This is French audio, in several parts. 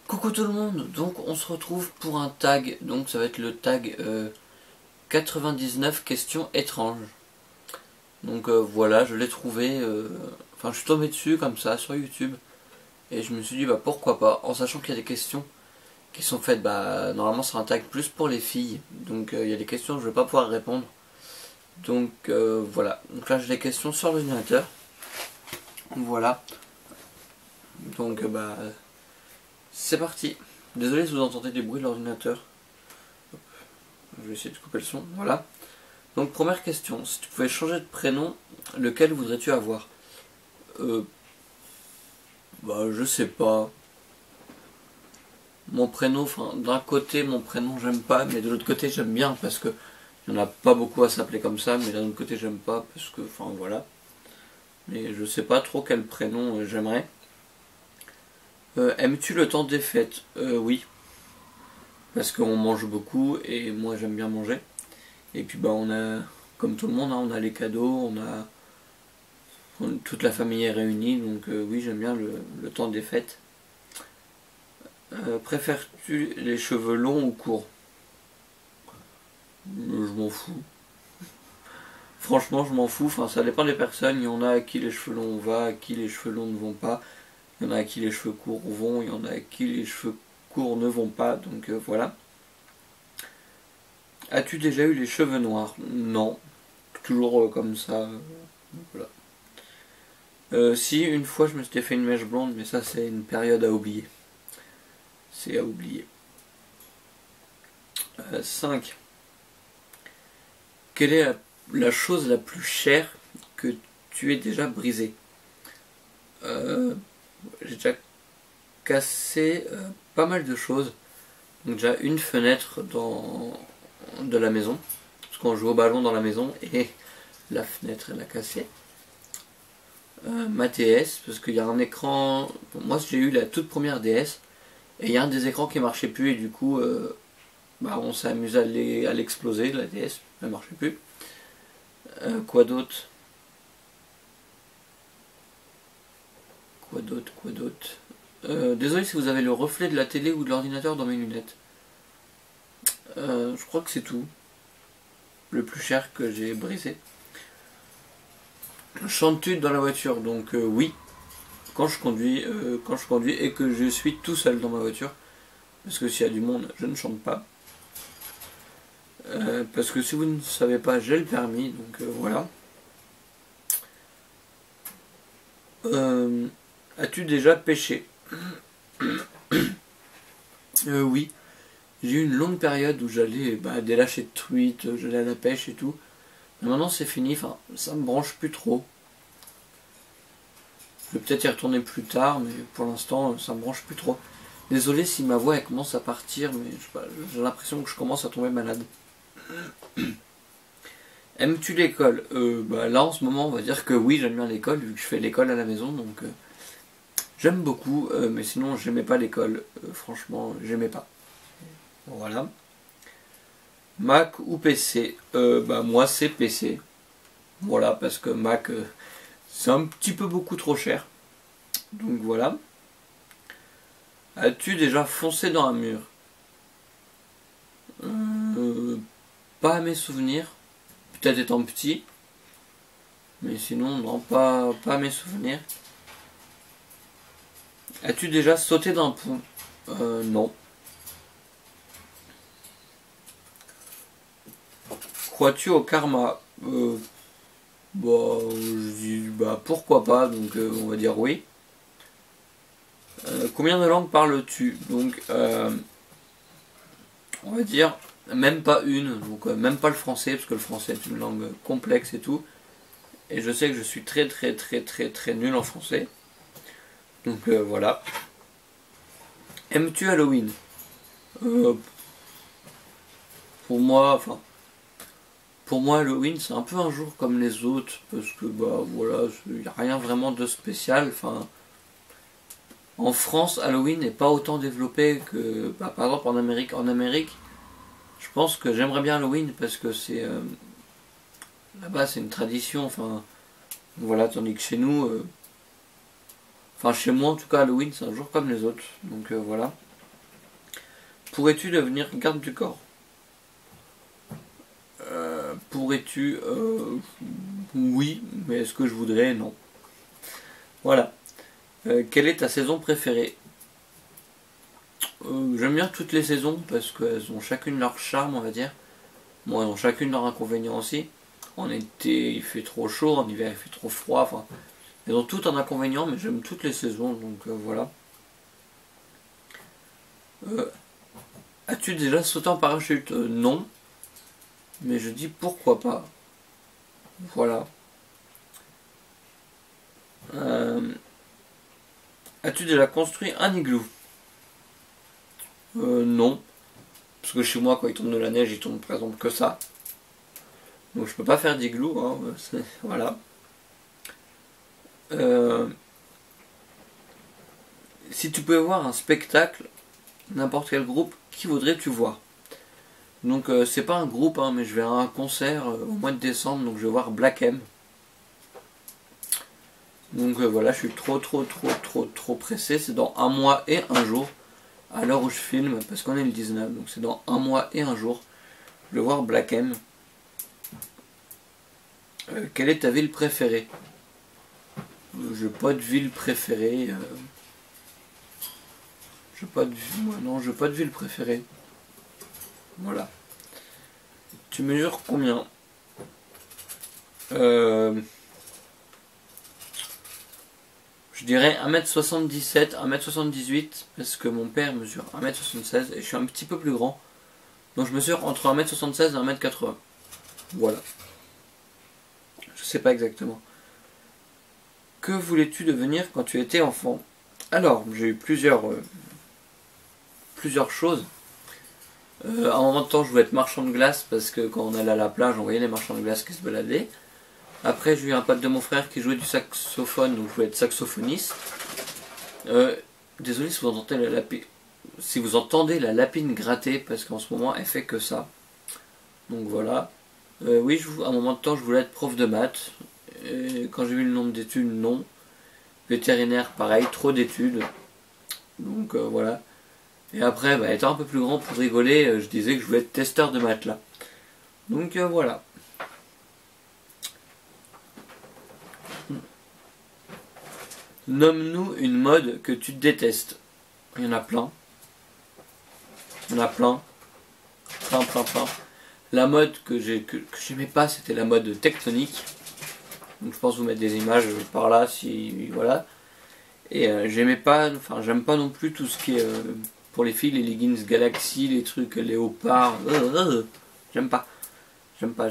Coucou tout le monde, donc on se retrouve pour un tag, donc ça va être le tag 99 questions étranges. Donc voilà, je l'ai trouvé, enfin je suis tombé dessus comme ça sur YouTube, et je me suis dit bah pourquoi pas, en sachant qu'il y a des questions qui sont faites, bah normalement c'est un tag plus pour les filles, donc il y a des questions que je vais pas pouvoir répondre. Donc voilà, donc là j'ai des questions sur l'ordinateur, voilà, donc bah c'est parti. Désolé si vous entendez des bruits de l'ordinateur. Je vais essayer de couper le son. Voilà. Donc première question. Si tu pouvais changer de prénom, lequel voudrais-tu avoir? Bah je sais pas. Mon prénom, enfin d'un côté mon prénom j'aime pas, mais de l'autre côté j'aime bien parce que il n'y en a pas beaucoup à s'appeler comme ça, mais d'un autre côté j'aime pas parce que, enfin voilà. Mais je sais pas trop quel prénom j'aimerais. Aimes-tu le temps des fêtes? Oui. Parce qu'on mange beaucoup et moi j'aime bien manger. Et puis bah on a, comme tout le monde, hein, on a les cadeaux, toute la famille est réunie, donc oui j'aime bien le temps des fêtes. Préfères-tu les cheveux longs ou courts? Je m'en fous. Franchement je m'en fous, enfin ça dépend des personnes, il y en a à qui les cheveux longs vont, à qui les cheveux longs ne vont pas, il y en a à qui les cheveux courts vont, il y en a à qui les cheveux courts ne vont pas, donc voilà. As-tu déjà eu les cheveux noirs? Non, toujours comme ça, voilà. Si, une fois je me suis fait une mèche blonde, mais ça c'est une période à oublier. C'est à oublier. 5. Quelle est la chose la plus chère que tu aies déjà brisée? J'ai déjà cassé pas mal de choses. Donc déjà une fenêtre de la maison. Parce qu'on joue au ballon dans la maison et la fenêtre elle a cassé. Ma DS, parce qu'il y a un écran... Moi j'ai eu la toute première DS. Et il y a un des écrans qui marchait plus et du coup bah, on s'est amusé à l'exploser, la DS, elle marchait plus. Quoi d'autre? Quoi d'autre? Désolé si vous avez le reflet de la télé ou de l'ordinateur dans mes lunettes. Je crois que c'est tout. Le plus cher que j'ai brisé. Chantes-tu dans la voiture? Donc oui, quand je conduis et que je suis tout seul dans ma voiture. Parce que s'il y a du monde, je ne chante pas. Parce que si vous ne savez pas, j'ai le permis, donc voilà. As-tu déjà pêché? Oui. J'ai eu une longue période où j'allais délâcher de truites, j'allais à la pêche et tout. Mais maintenant c'est fini, enfin ça me branche plus trop. Je vais peut-être y retourner plus tard, mais pour l'instant ça me branche plus trop. Désolé si ma voix elle commence à partir, mais j'ai l'impression que je commence à tomber malade. Aimes-tu l'école? Là en ce moment on va dire que oui, j'aime bien l'école vu que je fais l'école à la maison, donc j'aime beaucoup, mais sinon j'aimais pas l'école. Franchement j'aimais pas. Voilà. Mac ou PC? Moi c'est PC. Voilà, parce que Mac c'est un petit peu beaucoup trop cher. Donc voilà. As-tu déjà foncé dans un mur? Pas à mes souvenirs. Peut-être étant petit. Mais sinon, non, pas à mes souvenirs. As-tu déjà sauté d'un pont? Non. Crois-tu au karma? Je dis pourquoi pas, donc on va dire oui. Combien de langues parles-tu? Donc on va dire même pas une, donc même pas le français, parce que le français est une langue complexe et tout. Et je sais que je suis très très très très très nul en français. Donc voilà. Aimes-tu Halloween? Pour moi, enfin, pour moi Halloween c'est un peu un jour comme les autres, parce que voilà, il n'y a rien vraiment de spécial. Enfin, en France, Halloween n'est pas autant développé que par exemple en Amérique. En Amérique, je pense que j'aimerais bien Halloween parce que c'est là-bas c'est une tradition. Enfin, voilà, tandis que chez nous, enfin chez moi en tout cas, Halloween c'est un jour comme les autres. Donc voilà. Pourrais-tu devenir garde du corps? Pourrais-tu oui, mais est-ce que je voudrais? Non. Voilà. Quelle est ta saison préférée? J'aime bien toutes les saisons parce qu'elles ont chacune leur charme, on va dire. Bon, elles ont chacune leur inconvénient aussi. En été, il fait trop chaud, en hiver, il fait trop froid. Enfin, elles ont toutes un inconvénient, mais j'aime toutes les saisons, donc voilà. As-tu déjà sauté en parachute? Non, mais je dis pourquoi pas. Voilà. As-tu déjà construit un igloo? Non. Parce que chez moi, quand il tombe de la neige, il tombe par exemple que ça. Donc je peux pas faire d'igloo, hein, voilà. Si tu pouvais voir un spectacle, n'importe quel groupe, qui voudrais-tu voir? Donc c'est pas un groupe, hein, mais je vais à un concert au mois de décembre, donc je vais voir Black M. Donc voilà, je suis trop pressé, c'est dans un mois et un jour, à l'heure où je filme, parce qu'on est le 19, donc c'est dans un mois et un jour, je vais voir Black M. Quelle est ta ville préférée? J'ai pas de ville préférée. J'ai pas de non, j'ai pas de ville préférée. Voilà. Tu mesures combien? Je dirais 1m77, 1m78 parce que mon père mesure 1m76 et je suis un petit peu plus grand. Donc je mesure entre 1m76 et 1m80. Voilà. Je sais pas exactement. Que voulais-tu devenir quand tu étais enfant? Alors, j'ai eu plusieurs choses. À un moment de temps, je voulais être marchand de glace parce que quand on allait à la plage, on voyait les marchands de glace qui se baladaient. Après, j'ai eu un pote de mon frère qui jouait du saxophone, donc je voulais être saxophoniste. Désolé si vous entendez la lapine gratter, parce qu'en ce moment, elle fait que ça. Donc voilà. Oui, à un moment de temps, je voulais être prof de maths. Et quand j'ai vu le nombre d'études, non. Vétérinaire, pareil, trop d'études. Donc voilà. Et après, étant un peu plus grand pour rigoler, je disais que je voulais être testeur de matelas. Donc voilà. Nomme-nous une mode que tu détestes. Il y en a plein. Il y en a plein. Plein. La mode que j'aimais pas, c'était la mode tectonique. Donc je pense vous mettre des images par là, si voilà. Et j'aimais pas, enfin j'aime pas non plus tout ce qui est pour les filles, les leggings Galaxy, les trucs léopard. J'aime pas. J'aime pas.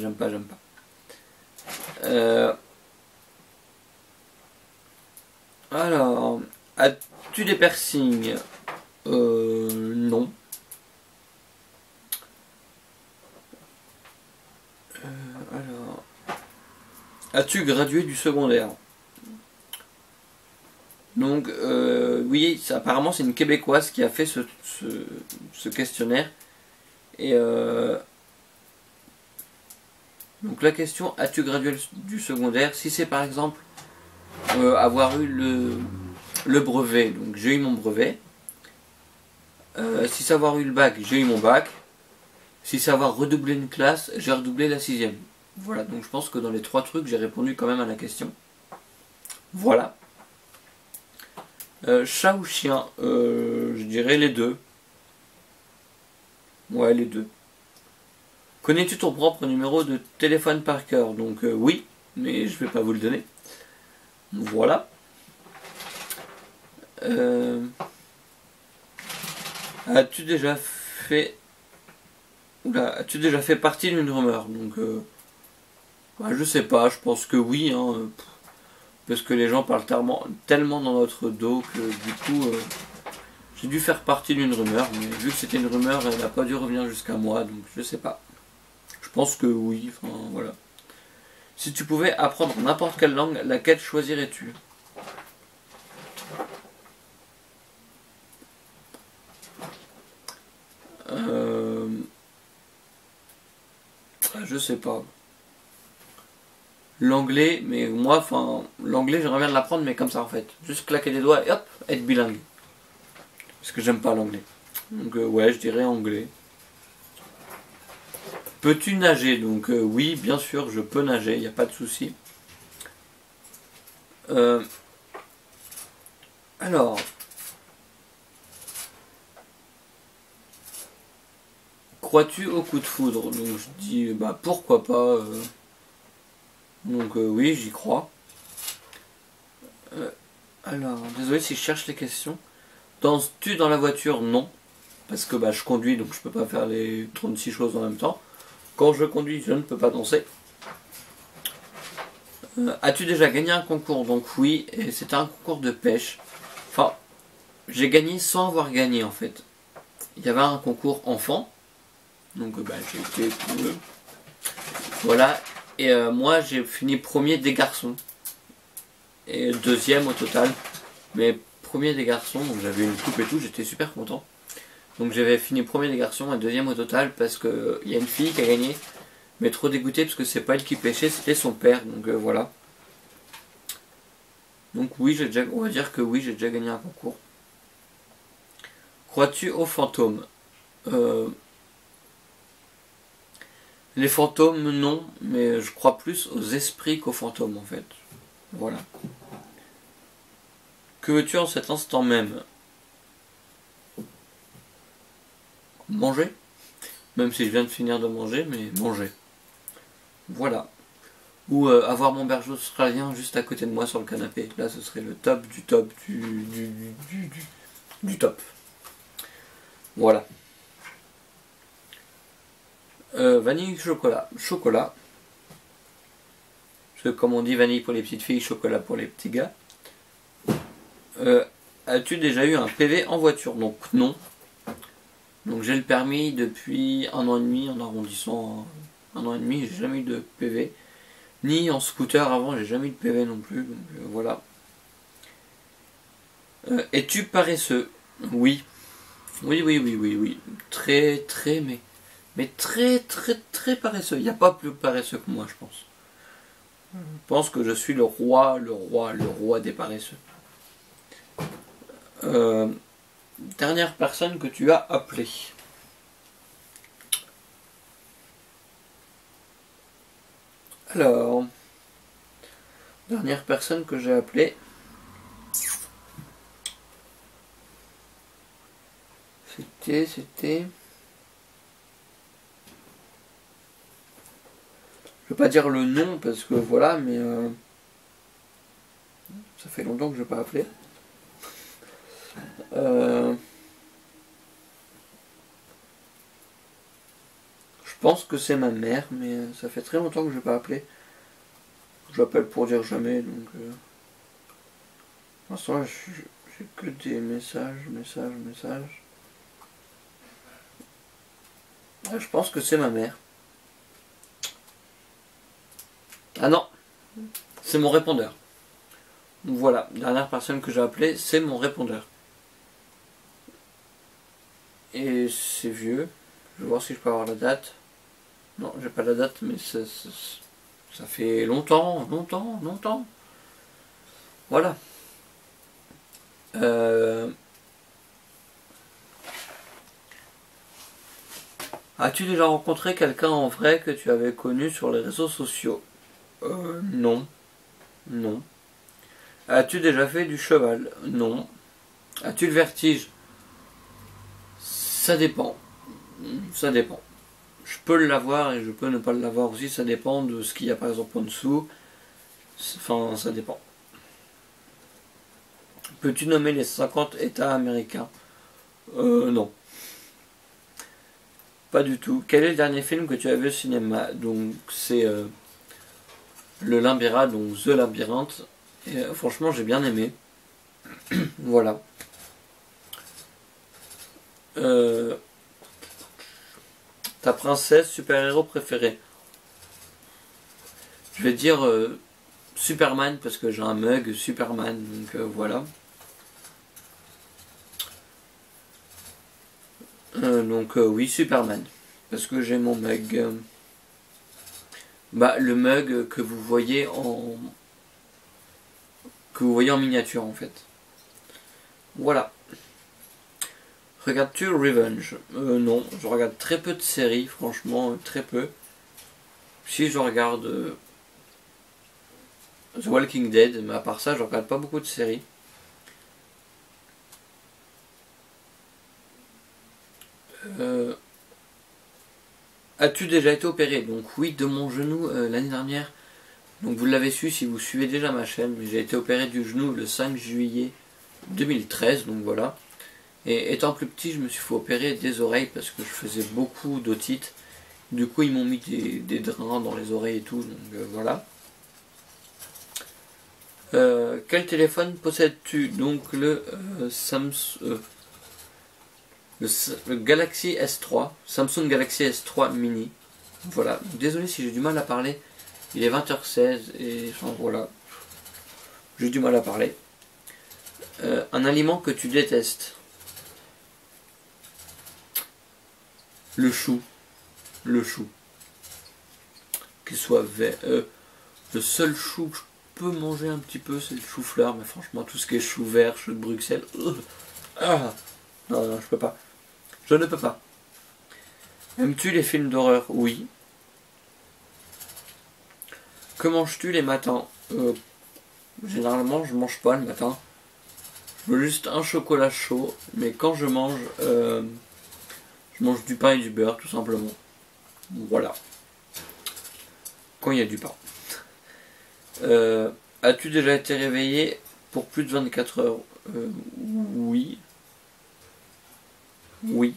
Alors, as-tu des piercings? Non. Alors, as-tu gradué du secondaire? Donc, oui, apparemment c'est une Québécoise qui a fait ce questionnaire. Et donc la question, as-tu gradué du secondaire? Si c'est par exemple avoir eu le brevet, donc j'ai eu mon brevet. Si c'est avoir eu le bac, j'ai eu mon bac. Si c'est avoir redoublé une classe, j'ai redoublé la 6ème. Voilà, donc je pense que dans les trois trucs, j'ai répondu quand même à la question. Voilà. Chat ou chien? Je dirais les deux. Ouais, les deux. Connais-tu ton propre numéro de téléphone par cœur? Donc oui, mais je vais pas vous le donner. Voilà. As-tu déjà fait... Oula, as-tu déjà fait partie d'une rumeur? Donc je sais pas, je pense que oui, hein, parce que les gens parlent tellement dans notre dos que du coup j'ai dû faire partie d'une rumeur, mais vu que c'était une rumeur, elle n'a pas dû revenir jusqu'à moi, donc je sais pas. Je pense que oui, enfin voilà. Si tu pouvais apprendre n'importe quelle langue, laquelle choisirais-tu? Je sais pas. L'anglais, mais moi, enfin, l'anglais j'aimerais bien l'apprendre, mais comme ça en fait. Juste claquer des doigts et hop, être bilingue. Parce que j'aime pas l'anglais. Donc ouais, je dirais anglais. Peux-tu nager? Donc oui, bien sûr, je peux nager, il n'y a pas de souci. Alors, crois-tu au coup de foudre? Donc je dis, bah pourquoi pas. Donc oui, j'y crois. Alors, désolé si je cherche les questions. Danses-tu dans la voiture? Non. Parce que bah, je conduis, donc je peux pas faire les 36 choses en même temps. Quand je conduis, je ne peux pas danser. As-tu déjà gagné un concours? Donc oui, et c'était un concours de pêche. Enfin, j'ai gagné sans avoir gagné en fait. Il y avait un concours enfant. Donc bah, j'ai été... voilà. Et moi j'ai fini premier des garçons. Et deuxième au total. Mais premier des garçons, donc j'avais une coupe et tout, j'étais super content. Donc j'avais fini premier des garçons et deuxième au total parce que il y a une fille qui a gagné. Mais trop dégoûté parce que c'est pas elle qui pêchait, c'était son père. Donc voilà. Donc oui, on va dire que oui, j'ai déjà gagné un concours. Crois-tu aux fantômes? Les fantômes, non, mais je crois plus aux esprits qu'aux fantômes en fait. Voilà. Que veux-tu en cet instant même? Manger? Même si je viens de finir de manger, mais manger. Voilà. Ou avoir mon berger australien juste à côté de moi sur le canapé. Là, ce serait le top du top du top. Voilà. Vanille chocolat. Chocolat. Parce que comme on dit vanille pour les petites filles, chocolat pour les petits gars. As-tu déjà eu un PV en voiture? Donc non. Donc j'ai le permis depuis 1 an et demi en arrondissant 1 an et demi, j'ai jamais eu de PV. Ni en scooter avant, j'ai jamais eu de PV non plus. Donc voilà. Es-tu paresseux? Oui. Oui, oui, oui, oui, oui. Très, très, mais très, très, très paresseux. Il n'y a pas plus paresseux que moi, je pense. Je pense que je suis le roi, le roi, le roi des paresseux. Dernière personne que tu as appelée. Alors, dernière personne que j'ai appelée. C'était... Je vais pas dire le nom parce que voilà, mais ça fait longtemps que je n'ai pas appelé. Je pense que c'est ma mère, mais ça fait très longtemps que je n'ai pas appelé. J'appelle pour dire jamais, donc... Pour l'instant, j'ai que des messages. Je pense que c'est ma mère. Ah non, c'est mon répondeur. Donc voilà, dernière personne que j'ai appelée, c'est mon répondeur. Et c'est vieux. Je vais voir si je peux avoir la date. Non, j'ai pas la date, mais ça fait longtemps. Voilà. As-tu déjà rencontré quelqu'un en vrai que tu avais connu sur les réseaux sociaux? Non. Non. As-tu déjà fait du cheval? Non. As-tu le vertige? Ça dépend. Ça dépend. Je peux l'avoir et je peux ne pas l'avoir aussi. Ça dépend de ce qu'il y a par exemple en dessous. Enfin, ça dépend. Peux-tu nommer les 50 États américains? Non. Pas du tout. Quel est le dernier film que tu as vu au cinéma? Donc, c'est Le Labyrinthe, donc The Labyrinthe. Et franchement, j'ai bien aimé. Voilà. Ta princesse super-héros préférée? Je vais dire Superman parce que j'ai un mug Superman, donc voilà. Donc oui, Superman. Parce que j'ai mon mug. Le mug que vous voyez en miniature en fait. Voilà. Regardes-tu Revenge? Non, je regarde très peu de séries, franchement, très peu. Si je regarde The Walking Dead, mais à part ça, je regarde pas beaucoup de séries. As-tu déjà été opéré? Donc oui, de mon genou l'année dernière. Donc vous l'avez su si vous suivez déjà ma chaîne, mais j'ai été opéré du genou le 5 juillet 2013, donc voilà. Et étant plus petit, je me suis fait opérer des oreilles parce que je faisais beaucoup d'otite. Du coup, ils m'ont mis des drains dans les oreilles et tout, donc voilà. Quel téléphone possèdes-tu? Donc le Galaxy S3, Samsung Galaxy S3 mini. Voilà, désolé si j'ai du mal à parler. Il est 20h16 et enfin, voilà, j'ai du mal à parler. Un aliment que tu détestes? Le chou. Le chou. Qu'il soit vert. Le seul chou que je peux manger un petit peu, c'est le chou-fleur, mais franchement, tout ce qui est chou vert, chou de Bruxelles. Ah, non, non, je peux pas. Je ne peux pas. Aimes-tu les films d'horreur? Oui. Que manges-tu les matins? Généralement, je mange pas le matin. Je veux juste un chocolat chaud, mais quand je mange du pain et du beurre, tout simplement. Voilà. Quand il y a du pain. As-tu déjà été réveillé pour plus de 24 heures? Oui. Oui.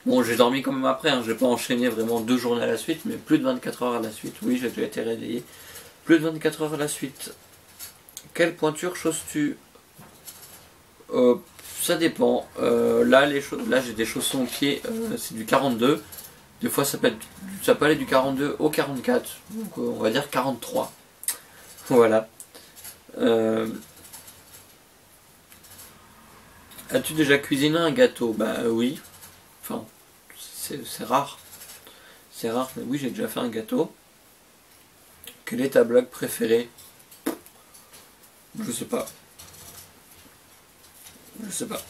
Bon, j'ai dormi quand même après, hein. J'ai pas enchaîné vraiment 2 journées à la suite, mais plus de 24 heures à la suite. Oui, j'ai déjà été réveillé. Plus de 24 heures à la suite. Quelle pointure chaussures-tu? Ça dépend. Là, j'ai des chaussons au pied, c'est du 42. Des fois, ça peut aller du 42 au 44. Donc, on va dire 43. Voilà. As-tu déjà cuisiné un gâteau? Bah oui. Enfin, c'est rare. C'est rare, mais oui, j'ai déjà fait un gâteau. Quelle est ta blague préférée? Je sais pas. Je sais pas.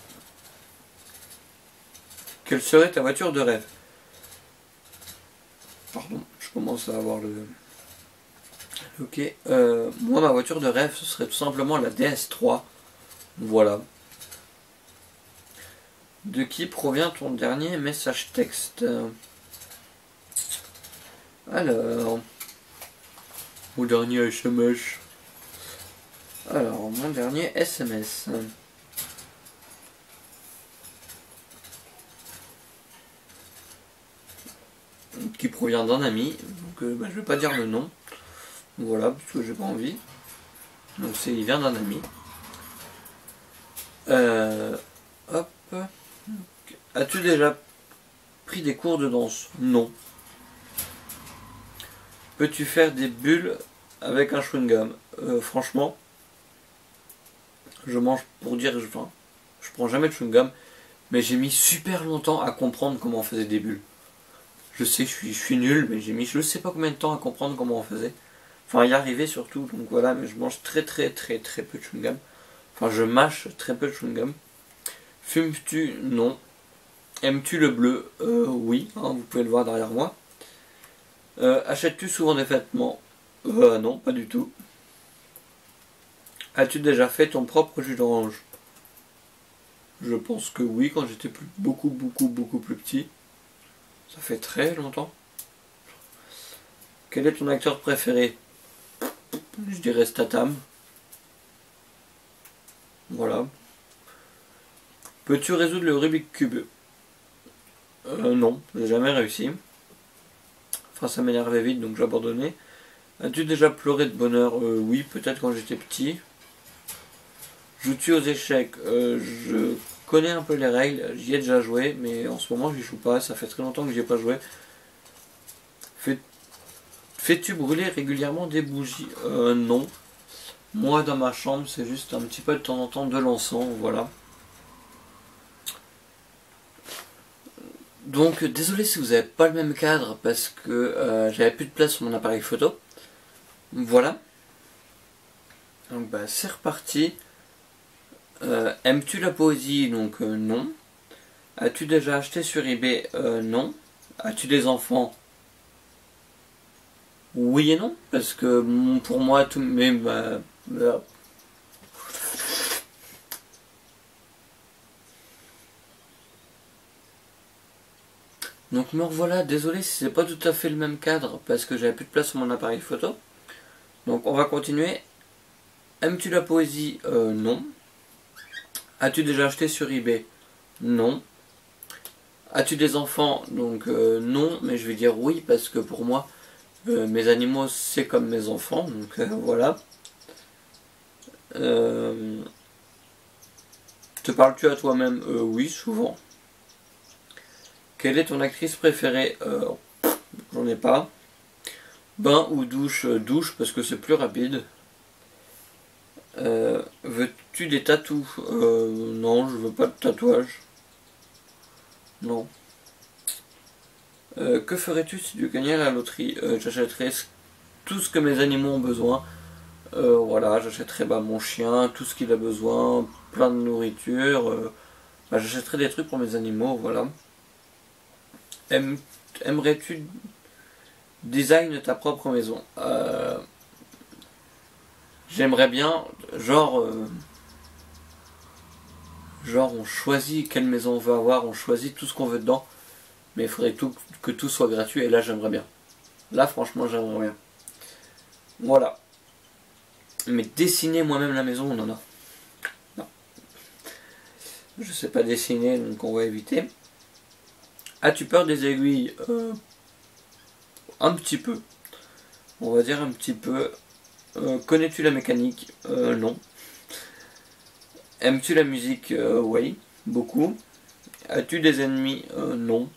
Quelle serait ta voiture de rêve? Pardon, je commence à avoir le... Ok. Moi, ma voiture de rêve, ce serait tout simplement la DS3. Voilà. De qui provient ton dernier message texte? Alors... Mon dernier SMS. Alors, mon dernier SMS. Qui provient d'un ami. Donc, je vais pas dire le nom. Voilà, parce que j'ai pas envie. Donc, il vient d'un ami. Hop. As-tu déjà pris des cours de danse? Non. Peux-tu faire des bulles avec un chewing-gum? Franchement, je mange pour dire, enfin, je prends jamais de chewing-gum, mais j'ai mis super longtemps à comprendre comment on faisait des bulles. Je sais que je suis nul, mais j'ai mis je sais pas combien de temps à comprendre comment on faisait. Enfin, y arriver surtout, donc voilà, mais je mange très très très très peu de chewing-gum. Enfin, je mâche très peu de chewing-gum. Fumes-tu? Non. Aimes-tu le bleu? Oui, hein, vous pouvez le voir derrière moi. Achètes-tu souvent des vêtements? Non, pas du tout. As-tu déjà fait ton propre jus d'orange? Je pense que oui, quand j'étais beaucoup plus petit. Ça fait très longtemps. Quel est ton acteur préféré? Je dirais Statham. Voilà. Peux-tu résoudre le Rubik's Cube? Non, j'ai jamais réussi. Enfin, ça m'énervait vite, donc j'ai abandonné. As-tu déjà pleuré de bonheur? Oui, peut-être quand j'étais petit. Joues-tu aux échecs? Je connais un peu les règles, j'y ai déjà joué, mais en ce moment j'y joue pas, ça fait très longtemps que j'y ai pas joué. Fais-tu brûler régulièrement des bougies? Non. Moi dans ma chambre c'est juste un petit peu de temps en temps de l'encens, voilà. Donc désolé si vous n'avez pas le même cadre parce que j'avais plus de place sur mon appareil photo. Voilà. Donc c'est reparti. Aimes-tu la poésie? Donc non. As-tu déjà acheté sur eBay? Non. As-tu des enfants? Oui et non, parce que pour moi, tout. Mais. Donc me revoilà, désolé si c'est pas tout à fait le même cadre, parce que j'avais plus de place sur mon appareil photo. Donc on va continuer. Aimes-tu la poésie? Non. As-tu déjà acheté sur eBay? Non. As-tu des enfants? Donc non, mais je vais dire oui, parce que pour moi, mes animaux c'est comme mes enfants, donc voilà. Te parles-tu à toi-même? Oui, souvent. Quelle est ton actrice préférée? J'en ai pas. Bain ou douche? Douche parce que c'est plus rapide. Veux-tu des tatous? Non, je veux pas de tatouage. Non. Que ferais-tu si tu gagnais à la loterie? J'achèterais tout ce que mes animaux ont besoin. Voilà, j'achèterais mon chien, tout ce qu'il a besoin, plein de nourriture. J'achèterais des trucs pour mes animaux, voilà. Aimerais-tu design ta propre maison? J'aimerais bien, genre on choisit quelle maison on veut avoir, on choisit tout ce qu'on veut dedans, mais il faudrait que tout soit gratuit, et là j'aimerais bien. Là franchement j'aimerais bien. Voilà. Mais dessiner moi-même la maison, non, non. Non. Je sais pas dessiner, donc on va éviter. As-tu peur des aiguilles? Un petit peu. On va dire un petit peu. Connais-tu la mécanique? Non. Aimes-tu la musique? Oui, beaucoup. As-tu des ennemis? Non.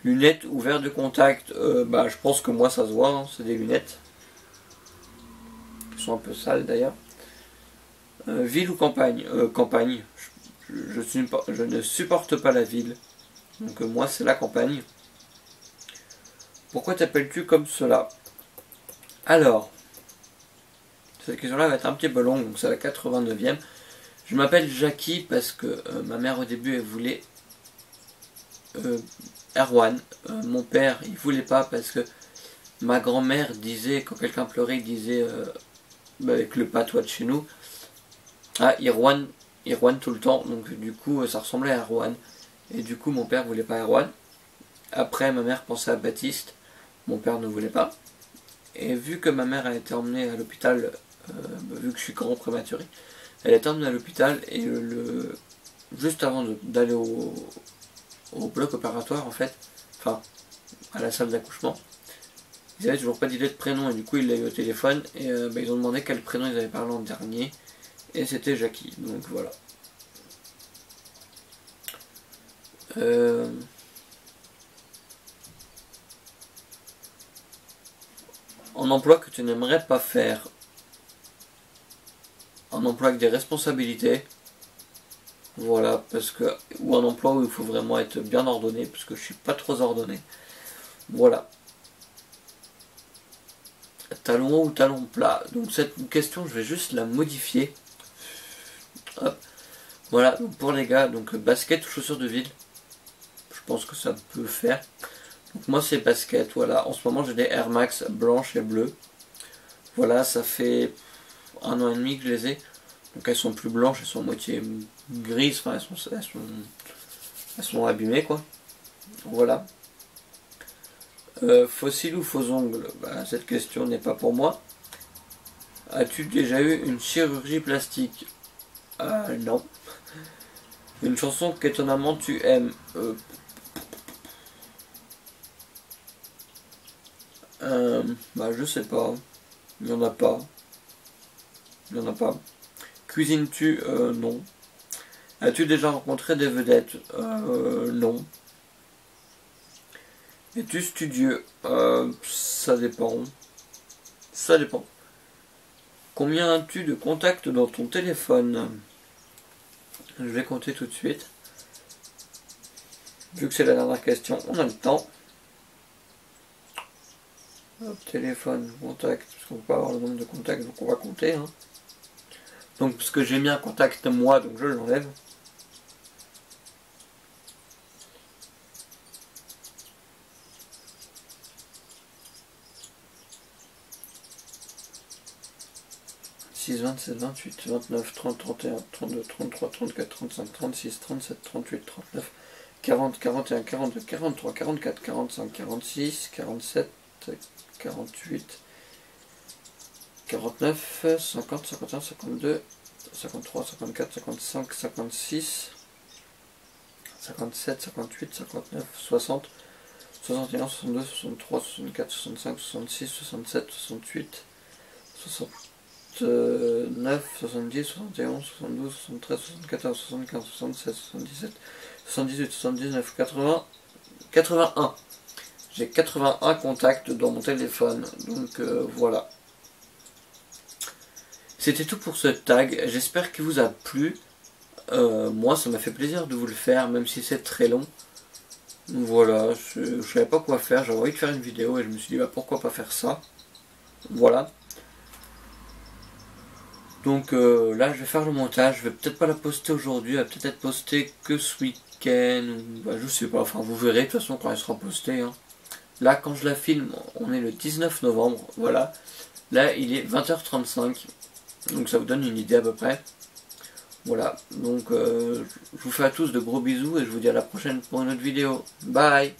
Lunettes ou verres de contact? Je pense que moi ça se voit, hein, c'est des lunettes. Qui sont un peu sales d'ailleurs. Ville ou campagne? Campagne. Je ne supporte pas la ville. Donc moi c'est la campagne. Pourquoi t'appelles-tu comme cela? Alors, cette question-là va être un petit peu longue, donc c'est la 89e. Je m'appelle Jackie parce que ma mère au début elle voulait Erwan. Mon père il voulait pas parce que ma grand-mère disait, quand quelqu'un pleurait, il disait avec le patois de chez nous, ah Irwan tout le temps, donc du coup ça ressemblait à Erwan. Et du coup mon père voulait pas Erwan. Après ma mère pensait à Baptiste, mon père ne voulait pas. Et vu que ma mère a été emmenée à l'hôpital, vu que je suis grand prématuré, elle a été emmenée à l'hôpital et juste avant d'aller au bloc opératoire en fait, enfin à la salle d'accouchement, ils avaient toujours pas d'idée de prénom et du coup ils l'ont eu au téléphone et ils ont demandé quel prénom ils avaient parlé en dernier et c'était Jackie, donc voilà. Un emploi que tu n'aimerais pas faire. Un emploi avec des responsabilités. Voilà, parce que. Ou un emploi où il faut vraiment être bien ordonné, parce que je suis pas trop ordonné. Voilà. Talon haut ou talon plat? Donc cette question, je vais juste la modifier. Hop. Voilà, donc pour les gars, donc basket ou chaussures de ville. Je pense que ça peut faire. Donc moi c'est basket, voilà. En ce moment j'ai des Air Max blanches et bleues. Voilà, ça fait 1 an et demi que je les ai. Donc elles sont plus blanches, elles sont à moitié grises, enfin elles sont abîmées quoi. Voilà. Fossile ou faux ongles? Cette question n'est pas pour moi. As-tu déjà eu une chirurgie plastique? Non. Une chanson qu'étonnamment tu aimes? Je sais pas. Il n'y en a pas. Il n'y en a pas. Cuisines-tu? Non. As-tu déjà rencontré des vedettes? Non. Es-tu studieux? Ça dépend. Ça dépend. Combien as-tu de contacts dans ton téléphone? Je vais compter tout de suite. Vu que c'est la dernière question, on a le temps. Hop, téléphone, contact, parce qu'on peut pas avoir le nombre de contacts, donc on va compter. Hein. Donc parce que j'ai mis un contact moi, donc je l'enlève. « 6, 27, 28, 29, 30, 31, 32, 33, 34, 35, 36, 37, 38, 39, 40, 41, 42, 43, 44, 45, 46, 47, 48, 49, 50, 51, 52, 53, 54, 55, 56, 57, 58, 59, 60, 61, 62, 63, 64, 65, 66, 67, 68, 69, 70, 71, 72, 73, 74, 75, 76, 77, 78, 79, 80, 81. J'ai 81 contacts dans mon téléphone, donc voilà. C'était tout pour ce tag, j'espère qu'il vous a plu. Moi ça m'a fait plaisir de vous le faire, même si c'est très long. Voilà, je savais pas quoi faire, j'avais envie de faire une vidéo et je me suis dit bah, pourquoi pas faire ça. Voilà. Donc là je vais faire le montage, je vais peut-être pas la poster aujourd'hui, elle va peut-être être postée que ce week-end, bah, je sais pas, enfin vous verrez de toute façon quand elle sera postée. Hein. Là quand je la filme, on est le 19 novembre, voilà. Là il est 20h35, donc ça vous donne une idée à peu près. Voilà, donc je vous fais à tous de gros bisous et je vous dis à la prochaine pour une autre vidéo. Bye!